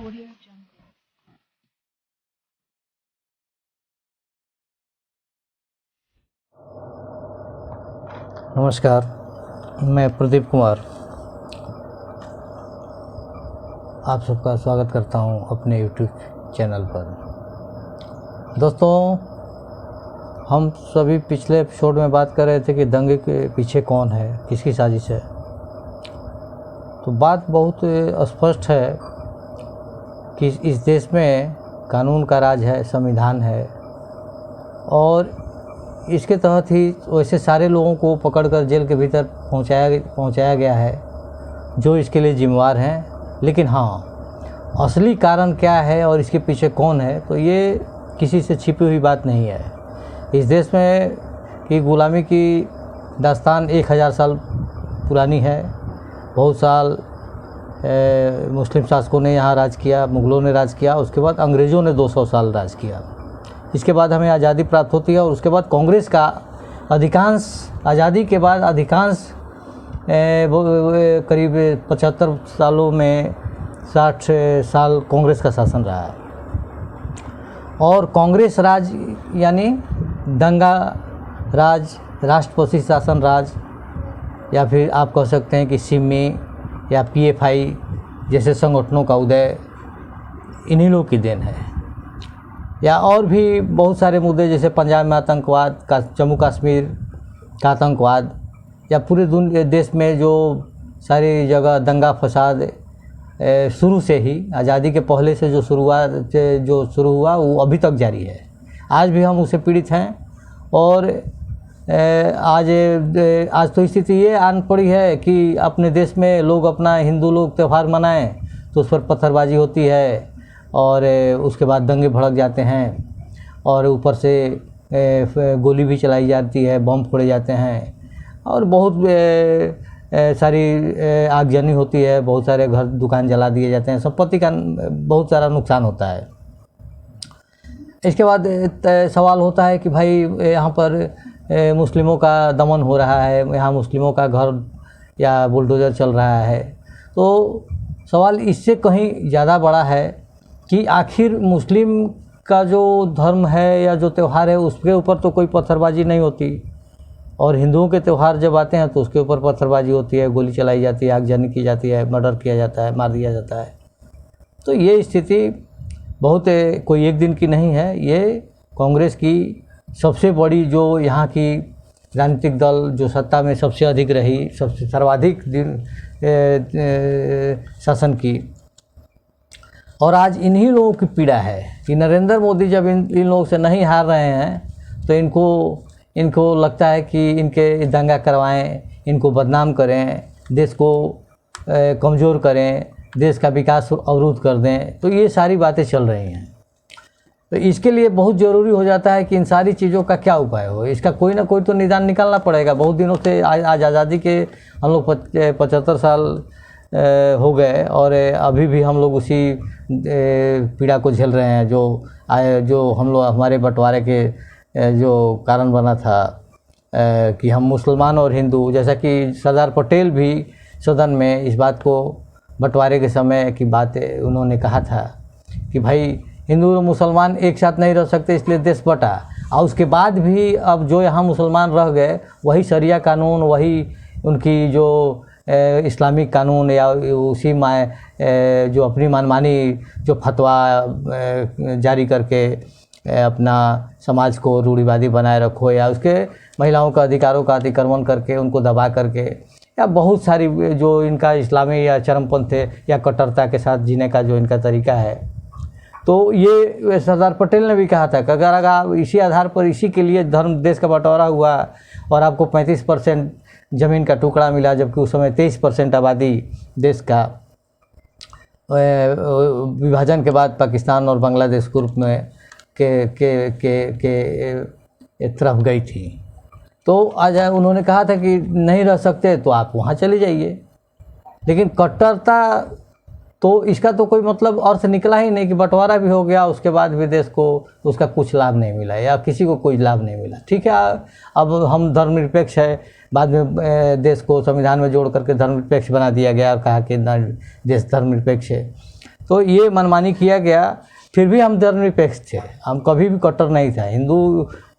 Audio Jungle. नमस्कार, मैं प्रदीप कुमार आप सबका स्वागत करता हूं अपने YouTube चैनल पर। दोस्तों, हम सभी पिछले एपिसोड में बात कर रहे थे कि दंगे के पीछे कौन है, किसकी साजिश है। तो बात बहुत स्पष्ट है कि इस देश में कानून का राज है, संविधान है और इसके तहत ही वैसे सारे लोगों को पकड़कर जेल के भीतर पहुंचाया गया है जो इसके लिए जिम्मेवार हैं। लेकिन हाँ, असली कारण क्या है और इसके पीछे कौन है, तो ये किसी से छिपी हुई बात नहीं है। इस देश में की गुलामी की दास्तान 1000 साल पुरानी है। बहुत साल मुस्लिम शासकों ने यहाँ राज किया, मुग़लों ने राज किया, उसके बाद अंग्रेज़ों ने 200 साल राज किया। इसके बाद हमें आज़ादी प्राप्त होती है और उसके बाद कांग्रेस का अधिकांश, आज़ादी के बाद अधिकांश करीब 75 सालों में 60 साल कांग्रेस का शासन रहा है। और कांग्रेस राज यानी दंगा राज, राष्ट्रपति शासन राज, या फिर आप कह सकते हैं कि सिमी या पीएफआई जैसे संगठनों का उदय इन्हीं लोग की देन है। या और भी बहुत सारे मुद्दे जैसे पंजाब में आतंकवाद का, जम्मू कश्मीर का आतंकवाद, या पूरे देश में जो सारी जगह दंगा फसाद शुरू से ही, आज़ादी के पहले से जो शुरू हुआ वो अभी तक जारी है। आज भी हम उससे पीड़ित हैं। और आज तो स्थिति ये आन पड़ी है कि अपने देश में लोग अपना, हिंदू लोग त्यौहार मनाएं तो उस पर पत्थरबाजी होती है और उसके बाद दंगे भड़क जाते हैं और ऊपर से गोली भी चलाई जाती है, बम फोड़े जाते हैं और बहुत सारी आगजनी होती है, बहुत सारे घर दुकान जला दिए जाते हैं, संपत्ति का बहुत सारा नुकसान होता है। इसके बाद सवाल होता है कि भाई यहाँ पर मुस्लिमों का दमन हो रहा है, यहाँ मुस्लिमों का घर या बुलडोज़र चल रहा है। तो सवाल इससे कहीं ज़्यादा बड़ा है कि आखिर मुस्लिम का जो धर्म है या जो त्यौहार है उसके ऊपर तो कोई पत्थरबाजी नहीं होती, और हिंदुओं के त्यौहार जब आते हैं तो उसके ऊपर पत्थरबाजी होती है, गोली चलाई जाती है, आगजनी की जाती है, मर्डर किया जाता है, मार दिया जाता है। तो ये स्थिति बहुत कोई एक दिन की नहीं है। ये कांग्रेस की सबसे बड़ी, जो यहाँ की राजनीतिक दल जो सत्ता में सबसे अधिक रही, सबसे सर्वाधिक दिन शासन की, और आज इन्हीं लोगों की पीड़ा है कि नरेंद्र मोदी जब इन लोगों से नहीं हार रहे हैं तो इनको लगता है कि इनके दंगा करवाएं, इनको बदनाम करें, देश को कमज़ोर करें, देश का विकास अवरुद्ध कर दें। तो ये सारी बातें चल रही हैं। तो इसके लिए बहुत ज़रूरी हो जाता है कि इन सारी चीज़ों का क्या उपाय हो। इसका कोई ना कोई तो निदान निकालना पड़ेगा। बहुत दिनों से आज आज़ादी के हम लोग 75 साल हो गए और अभी भी हम लोग उसी पीड़ा को झेल रहे हैं जो हम लोग, हमारे बंटवारे के जो कारण बना था कि हम मुसलमान और हिंदू, जैसा कि सरदार पटेल भी सदन में इस बात को, बंटवारे के समय की बात उन्होंने कहा था कि भाई हिंदू और मुसलमान एक साथ नहीं रह सकते, इसलिए देश बटा। और उसके बाद भी अब जो यहाँ मुसलमान रह गए वही शरिया कानून, वही उनकी जो इस्लामिक कानून, या उसी जो अपनी मनमानी जो फतवा जारी करके अपना समाज को रूढ़िवादी बनाए रखो, या उसके महिलाओं का अधिकारों का अतिक्रमण करके उनको दबा करके, या बहुत सारी जो इनका इस्लामी या चरमपंथ या कट्टरता के साथ जीने का जो इनका तरीका है। तो ये सरदार पटेल ने भी कहा था कि अगर आप इसी आधार पर, इसी के लिए धर्म देश का बंटवारा हुआ और आपको 35% ज़मीन का टुकड़ा मिला, जबकि उस समय 23% आबादी देश का विभाजन के बाद पाकिस्तान और बांग्लादेश ग्रुप में के तरफ गई थी। तो आज उन्होंने कहा था कि नहीं रह सकते तो आप वहाँ चले जाइए। लेकिन कट्टरता, तो इसका तो कोई मतलब अर्थ निकला ही नहीं कि बंटवारा भी हो गया, उसके बाद भी देश को उसका कुछ लाभ नहीं मिला या किसी को कोई लाभ नहीं मिला। ठीक है, अब हम धर्मनिरपेक्ष है, बाद में देश को संविधान में जोड़ करके धर्मनिरपेक्ष बना दिया गया और कहा कि देश धर्मनिरपेक्ष है। तो ये मनमानी किया गया। फिर भी हम धर्मनिरपेक्ष थे, हम कभी भी कट्टर नहीं था।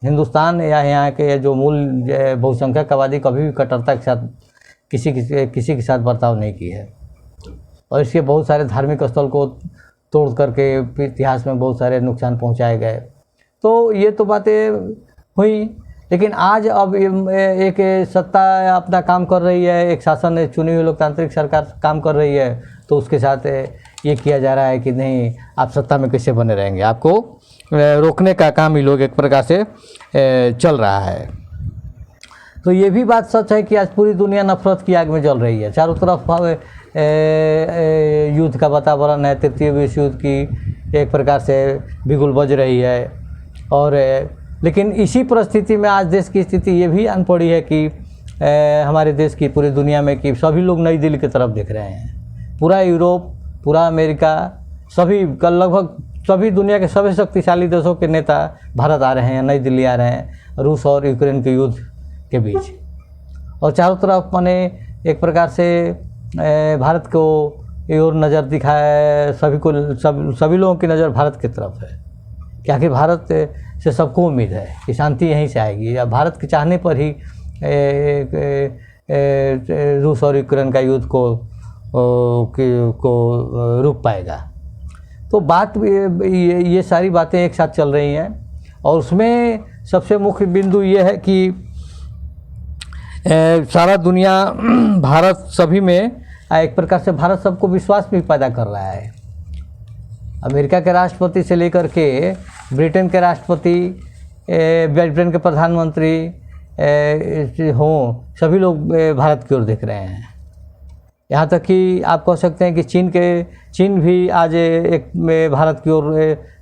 हिंदुस्तान या यहाँ के जो मूल बहुसंख्यक आबादी कभी भी कट्टरता के साथ किसी के साथ बर्ताव नहीं की है। और इसके बहुत सारे धार्मिक स्थल को तोड़ करके इतिहास में बहुत सारे नुकसान पहुँचाए गए। तो ये तो बातें हुई, लेकिन आज अब एक सत्ता अपना काम कर रही है, एक शासन चुनी हुई लोकतांत्रिक सरकार काम कर रही है, तो उसके साथ ये किया जा रहा है कि नहीं आप सत्ता में कैसे बने रहेंगे, आपको रोकने का काम ये लोग एक प्रकार से चल रहा है। तो ये भी बात सच है कि आज पूरी दुनिया नफरत की आग में जल रही है। चारों तरफ युद्ध का वातावरण है, तृतीय विश्व युद्ध की एक प्रकार से बिगुल बज रही है। और लेकिन इसी परिस्थिति में आज देश की स्थिति ये भी आन पड़ी है कि हमारे देश की पूरी दुनिया में कि सभी लोग नई दिल्ली की तरफ देख रहे हैं। पूरा यूरोप, पूरा अमेरिका, सभी लगभग सभी दुनिया के सभी शक्तिशाली देशों के नेता भारत आ रहे हैं, नई दिल्ली आ रहे हैं रूस और यूक्रेन के युद्ध के बीच। और चारों तरफ माने एक प्रकार से भारत को और नज़र दिखाए, सभी लोगों की नज़र भारत की तरफ है। क्या कि भारत से सबको उम्मीद है कि शांति यहीं से आएगी, या भारत के चाहने पर ही रूस और यूक्रेन का युद्ध को रुक पाएगा। तो बात ये सारी बातें एक साथ चल रही हैं। और उसमें सबसे मुख्य बिंदु ये है कि सारा दुनिया भारत सभी में एक प्रकार से भारत सबको विश्वास भी पैदा कर रहा है। अमेरिका के राष्ट्रपति से लेकर के ब्रिटेन के राष्ट्रपति, ब्रिटेन के प्रधानमंत्री हों, सभी लोग भारत की ओर देख रहे हैं। यहाँ तक कि आप कह सकते हैं कि चीन भी आज एक भारत की ओर,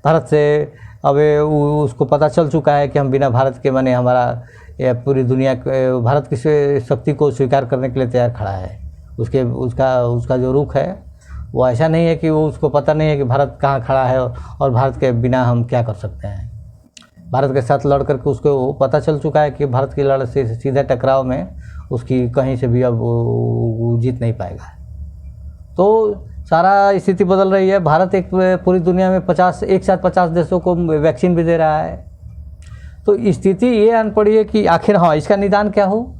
भारत से अब उसको पता चल चुका है कि हम बिना भारत के माने हमारा पूरी दुनिया भारत की शक्ति को स्वीकार करने के लिए तैयार खड़ा है। उसका जो रुख है वो ऐसा नहीं है कि वो उसको पता नहीं है कि भारत कहाँ खड़ा है और भारत के बिना हम क्या कर सकते हैं। भारत के साथ लड़ करके उसको पता चल चुका है कि भारत की लड़ाई से सीधे टकराव में उसकी कहीं से भी अब जीत नहीं पाएगा। तो सारा स्थिति बदल रही है। भारत एक पूरी दुनिया में एक साथ 50 देशों को वैक्सीन भी दे रहा है। तो स्थिति ये आन पड़ी है कि आखिर हाँ इसका निदान क्या हो।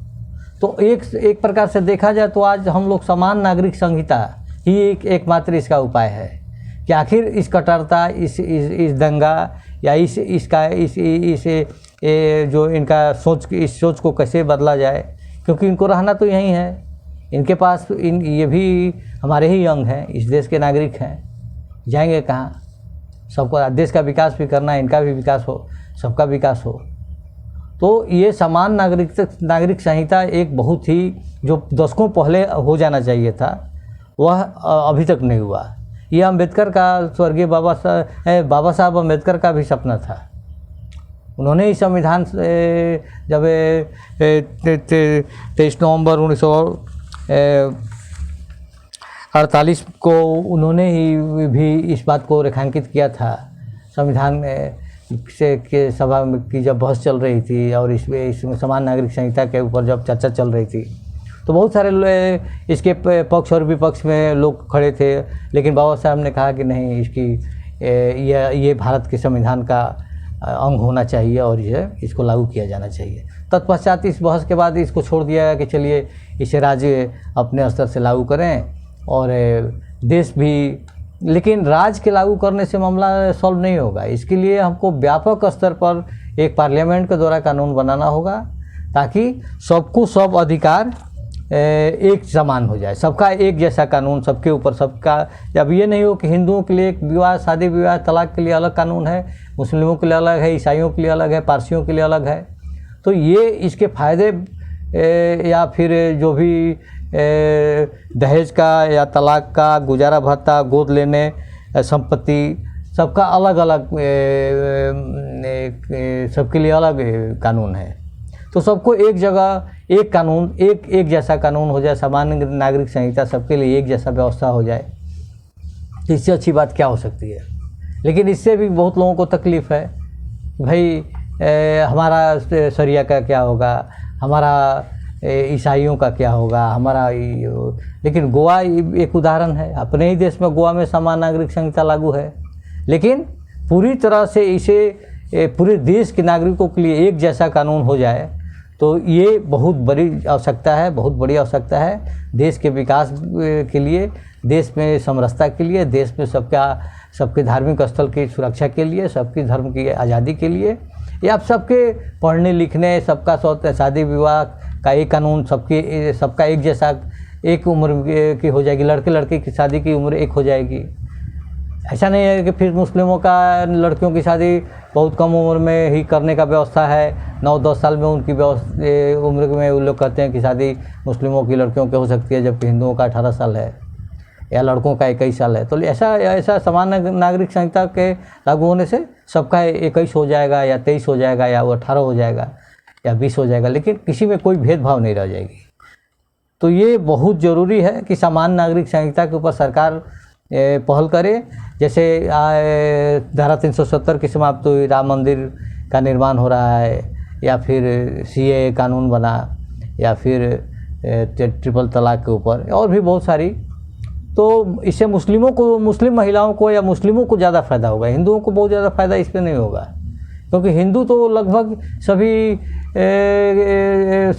तो एक प्रकार से देखा जाए तो आज हम लोग समान नागरिक संहिता ही एकमात्र इसका उपाय है कि आखिर इस कट्टरता, इस दंगा या इस जो इनका इस सोच को कैसे बदला जाए, क्योंकि इनको रहना तो यहीं है। इनके पास ये भी हमारे ही अंग हैं, इस देश के नागरिक हैं, जाएंगे कहाँ। सबको देश का विकास भी करना है, इनका भी विकास हो, सबका विकास हो। तो ये समान नागरिक संहिता एक बहुत ही जो दशकों पहले हो जाना चाहिए था, वह अभी तक नहीं हुआ। ये अम्बेडकर का, स्वर्गीय बाबा साहब अम्बेडकर का भी सपना था। उन्होंने ही संविधान जब 23 नवंबर 1948 को उन्होंने ही भी इस बात को रेखांकित किया था। संविधान के सभा की जब बहस चल रही थी और इसमें समान नागरिक संहिता के ऊपर जब चर्चा चल रही थी, तो बहुत सारे इसके पक्ष और विपक्ष में लोग खड़े थे। लेकिन बाबा साहब ने कहा कि नहीं, ये भारत के संविधान का अंग होना चाहिए और इसको लागू किया जाना चाहिए। तत्पश्चात इस बहस के बाद इसको छोड़ दिया गया कि चलिए इसे राज्य अपने स्तर से लागू करें और देश भी। लेकिन राज्य के लागू करने से मामला सॉल्व नहीं होगा। इसके लिए हमको व्यापक स्तर पर एक पार्लियामेंट के द्वारा कानून बनाना होगा ताकि सबको सब अधिकार एक समान हो जाए, सबका एक जैसा कानून, सबके ऊपर सबका। अब ये नहीं हो कि हिंदुओं के लिए एक विवाह, शादी विवाह, तलाक के लिए अलग कानून है, मुस्लिमों के लिए अलग है, ईसाइयों के लिए अलग है, पारसियों के लिए अलग है। तो ये इसके फ़ायदे या फिर जो भी दहेज का या तलाक का, गुजारा भत्ता, गोद लेने, संपत्ति, सबका अलग अलग सबके लिए अलग कानून है। तो सबको एक जगह एक कानून, एक जैसा कानून हो जाए, सामान्य नागरिक संहिता, सबके लिए एक जैसा व्यवस्था हो जाए, तो इससे अच्छी बात क्या हो सकती है। लेकिन इससे भी बहुत लोगों को तकलीफ़ है, भाई हमारा शरिया का क्या होगा, हमारा ईसाइयों का क्या होगा, हमारा लेकिन गोवा एक उदाहरण है। अपने ही देश में गोवा में समान नागरिक संहिता लागू है, लेकिन पूरी तरह से इसे पूरे देश के नागरिकों के लिए एक जैसा कानून हो जाए तो ये बहुत बड़ी आवश्यकता है, बहुत बड़ी आवश्यकता है देश के विकास के लिए, देश में समरसता के लिए, देश में सबके धार्मिक स्थल की सुरक्षा के लिए, सबकी धर्म की आज़ादी के लिए, या सबके पढ़ने लिखने, सबका शादी विवाह का एक कानून, सबका एक जैसा, एक उम्र की हो जाएगी, लड़के लड़के की शादी की उम्र एक हो जाएगी। ऐसा नहीं है कि फिर मुस्लिमों का लड़कियों की शादी बहुत कम उम्र में ही करने का व्यवस्था है, 9-10 साल में उनकी उम्र में वो लोग कहते हैं कि शादी मुस्लिमों की लड़कियों की हो सकती है, जबकि हिंदुओं का 18 साल है या लड़कों का 21 साल है। तो ऐसा समान नागरिक संहिता के लागू होने से सबका 21 हो जाएगा या 23 हो जाएगा या वो 18 हो जाएगा या 20 हो जाएगा, लेकिन किसी में कोई भेदभाव नहीं रह जाएगी। तो ये बहुत ज़रूरी है कि समान नागरिक संहिता के ऊपर सरकार पहल करे। जैसे धारा 370 की समाप्ति हुई, राम मंदिर का निर्माण हो रहा है, या फिर CAA कानून बना, या फिर ट्रिपल तलाक के ऊपर और भी बहुत सारी। तो इससे मुस्लिम महिलाओं को या मुस्लिमों को ज़्यादा फ़ायदा होगा, हिंदुओं को बहुत ज़्यादा फ़ायदा इसमें नहीं होगा, क्योंकि हिंदू तो लगभग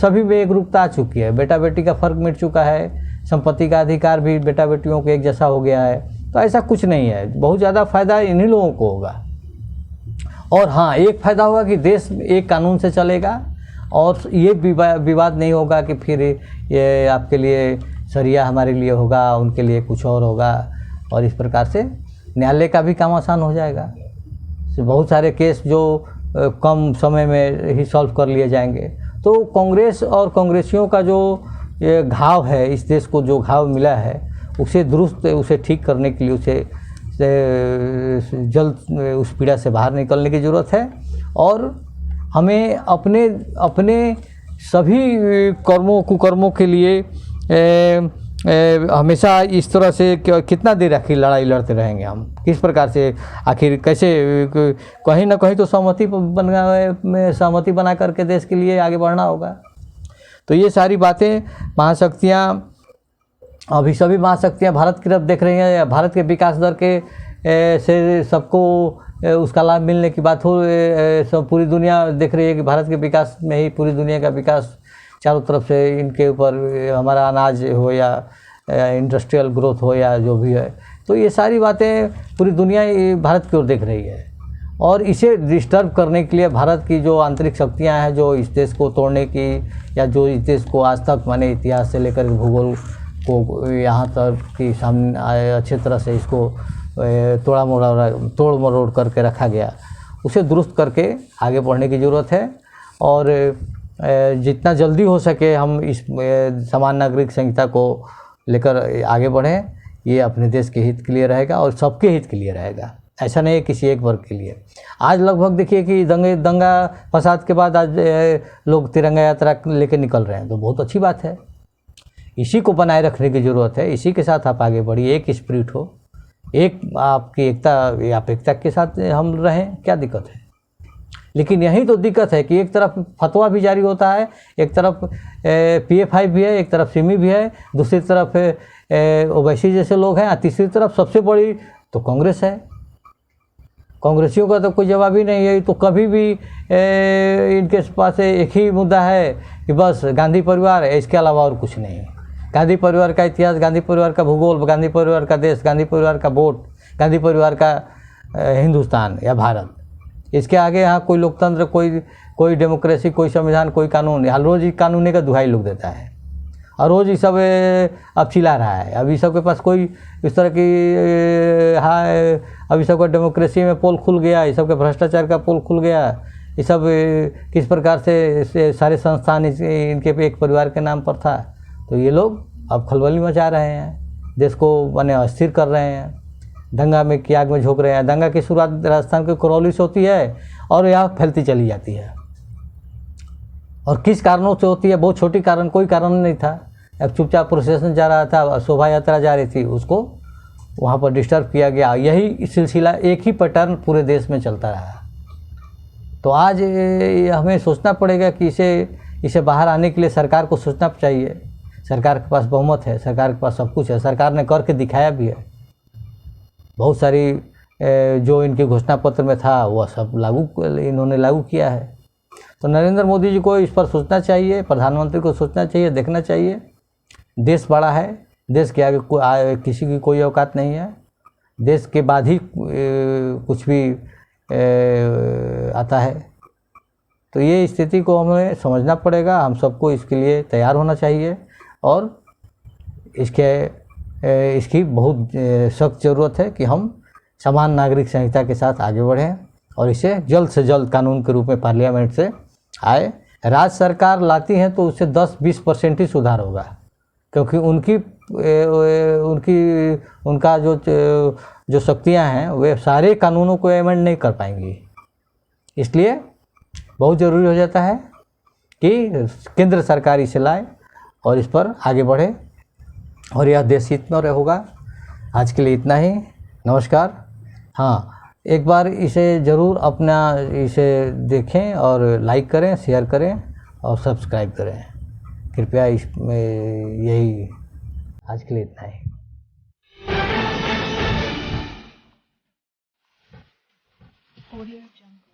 सभी में एकरूपता आ चुकी है, बेटा बेटी का फ़र्क मिट चुका है, संपत्ति का अधिकार भी बेटा बेटियों को एक जैसा हो गया है। तो ऐसा कुछ नहीं है, बहुत ज़्यादा फ़ायदा इन्हीं लोगों को होगा। और हाँ, एक फ़ायदा होगा कि देश एक कानून से चलेगा और ये विवाद नहीं होगा कि फिर ये आपके लिए शरिया हमारे लिए होगा, उनके लिए कुछ और होगा, और इस प्रकार से न्यायालय का भी काम आसान हो जाएगा। बहुत सारे केस जो कम समय में ही सॉल्व कर लिए जाएंगे। तो कांग्रेस और कांग्रेसियों का जो ये घाव है, इस देश को जो घाव मिला है, उसे ठीक करने के लिए उसे जल्द उस पीड़ा से बाहर निकलने की ज़रूरत है। और हमें अपने सभी कुकर्मों के लिए हमेशा इस तरह से कितना देर आखिर लड़ाई लड़ते रहेंगे हम, किस प्रकार से आखिर कैसे कहीं ना कहीं तो सहमति बना करके देश के लिए आगे बढ़ना होगा। तो ये सारी बातें महाशक्तियाँ, अभी सभी महाशक्तियाँ भारत की तरफ देख रही हैं, भारत के विकास दर के से सबको उसका लाभ मिलने की बात हो, सब पूरी दुनिया देख रही है कि भारत के विकास में ही पूरी दुनिया का विकास चारों तरफ से इनके ऊपर, हमारा अनाज हो या इंडस्ट्रियल ग्रोथ हो या जो भी है। तो ये सारी बातें पूरी दुनिया भारत की ओर देख रही है, और इसे डिस्टर्ब करने के लिए भारत की जो आंतरिक शक्तियां हैं, जो इस देश को तोड़ने की, या जो इस देश को आज तक माने इतिहास से लेकर भूगोल को यहाँ तक कि सामने अच्छे तरह से इसको तोड़ मरोड़ करके रखा गया, उसे दुरुस्त करके आगे बढ़ने की ज़रूरत है। और जितना जल्दी हो सके हम इस समान नागरिक संहिता को लेकर आगे बढ़ें, ये अपने देश के हित के लिए रहेगा और सबके हित के लिए रहेगा, ऐसा नहीं है किसी एक वर्ग के लिए। आज लगभग देखिए कि दंगा फसाद के बाद आज लोग तिरंगा यात्रा लेकर निकल रहे हैं, तो बहुत अच्छी बात है। इसी को बनाए रखने की ज़रूरत है, इसी के साथ आप आगे बढ़िए, एक स्पिरिट हो, एक आपकी एकता, आप एकता के साथ हम रहें, क्या दिक्कत है। लेकिन यही तो दिक्कत है कि एक तरफ फतवा भी जारी होता है, एक तरफ PFI भी है, एक तरफ सिमी भी है, दूसरी तरफ ओवैसी जैसे लोग हैं, और तीसरी तरफ सबसे बड़ी तो कांग्रेस है। कांग्रेसियों का तो कोई जवाब ही नहीं है। तो कभी भी इनके पास एक ही मुद्दा है कि बस गांधी परिवार है, इसके अलावा और कुछ नहीं। गांधी परिवार का इतिहास, गांधी परिवार का भूगोल, गांधी परिवार का देश, गांधी परिवार का वोट, गांधी परिवार का हिंदुस्तान या भारत, इसके आगे यहाँ कोई लोकतंत्र, कोई डेमोक्रेसी, कोई संविधान, कोई कानून, यहाँ रोज़ ही कानूनी का दुहाई लोग देता है, और रोज़ ये सब अब चिल्ला रहा है। अभी सबके पास कोई इस तरह की अभी सबका डेमोक्रेसी में पोल खुल गया, ये सबके भ्रष्टाचार का पोल खुल गया, ये सब किस प्रकार से सारे संस्थान इनके एक परिवार के नाम पर था। तो ये लोग अब खलबली मचा रहे हैं, देश को माने अस्थिर कर रहे हैं, दंगा में की आग में झोंक रहे हैं। दंगा की शुरुआत राजस्थान के करौली से होती है और यहाँ फैलती चली जाती है, और किस कारणों से होती है, बहुत छोटी कारण, कोई कारण नहीं था। अब चुपचाप प्रोसेशन जा रहा था, शोभा यात्रा जा रही थी, उसको वहाँ पर डिस्टर्ब किया गया। यही सिलसिला, एक ही पैटर्न पूरे देश में चलता रहा। तो आज हमें सोचना पड़ेगा कि इसे इसे बाहर आने के लिए सरकार को सोचना चाहिए। सरकार के पास बहुमत है, सरकार के पास सब कुछ है, सरकार ने करके दिखाया भी है। बहुत सारी जो इनके घोषणा पत्र में था वह सब इन्होंने लागू किया है। तो नरेंद्र मोदी जी को इस पर सोचना चाहिए, प्रधानमंत्री को सोचना चाहिए, देखना चाहिए। देश बड़ा है, देश के आगे किसी की कोई औकात नहीं है। देश के बाद ही कुछ भी आता है। तो ये स्थिति को हमें समझना पड़ेगा, हम सबको इसके लिए तैयार होना चाहिए और इसकी बहुत सख्त ज़रूरत है कि हम समान नागरिक संहिता के साथ आगे बढ़ें और इसे जल्द से जल्द कानून के रूप में पार्लियामेंट से आए। राज्य सरकार लाती है तो उससे 10-20% ही सुधार होगा, क्योंकि उनका जो शक्तियां हैं वे सारे कानूनों को अमेंड नहीं कर पाएंगी। इसलिए बहुत ज़रूरी हो जाता है कि केंद्र सरकार इसे लाए और इस पर आगे बढ़े और यह देश हित में होगा। आज के लिए इतना ही, नमस्कार। हाँ, एक बार इसे ज़रूर इसे देखें और लाइक करें, शेयर करें और सब्सक्राइब करें कृपया। यही आज के लिए इतना ही। Audio Jungle.